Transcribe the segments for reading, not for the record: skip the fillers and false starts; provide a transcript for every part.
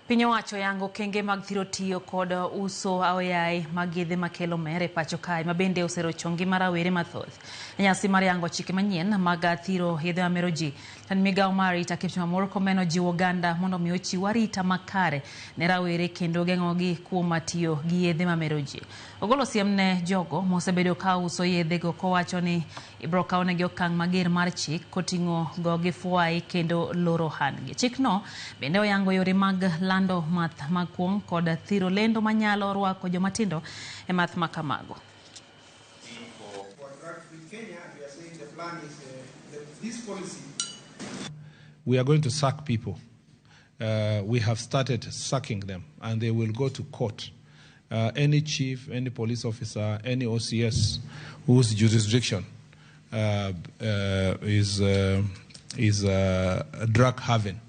Piny owacho yango kenge mag thiro tiyo kod uso aoyaye mag yedhe makelo mere pachoka ma bende osero chongi marawere mathoth. Nyasi mar yango chike manyien mag thiro yedhe mamero ji. Tan migawo mar arita Kipchumba komeno jiwo oganda mondo omi ochiw arita makare ne rawere kendo geng'ogi kuom tiyo gi yedhe mamero ji. Ogolo siem ne jogo mosebedo ka uso yedhego kowacho ni ibiro kawonegi okang' mager mar chik koting'o gogi fuai kendo loro ohandgi. Chikno bende oyango yore mag lando math makwong kod thiro lendo manyalo rwako jomatindo e math makamago. We are going to sack people. We have started sacking them, and they will go to court. Any chief, any police officer, any OCS whose jurisdiction is a drug haven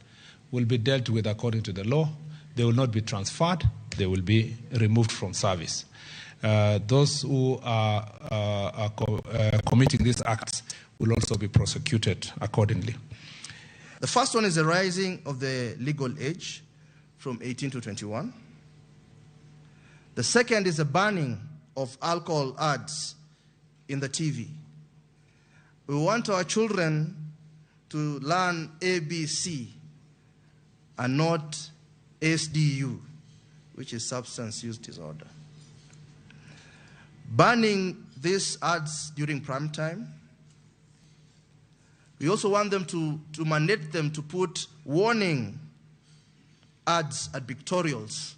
will be dealt with according to the law. They will not be transferred. They will be removed from service. Those who are committing these acts will also be prosecuted accordingly. The first one is the rising of the legal age from 18 to 21. The second is the banning of alcohol ads in the TV. We want our children to learn ABC and not SDU, which is substance use disorder. Banning these ads during prime time. We also want them to mandate them to put warning ads at pictorials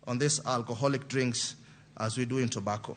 on these alcoholic drinks as we do in tobacco.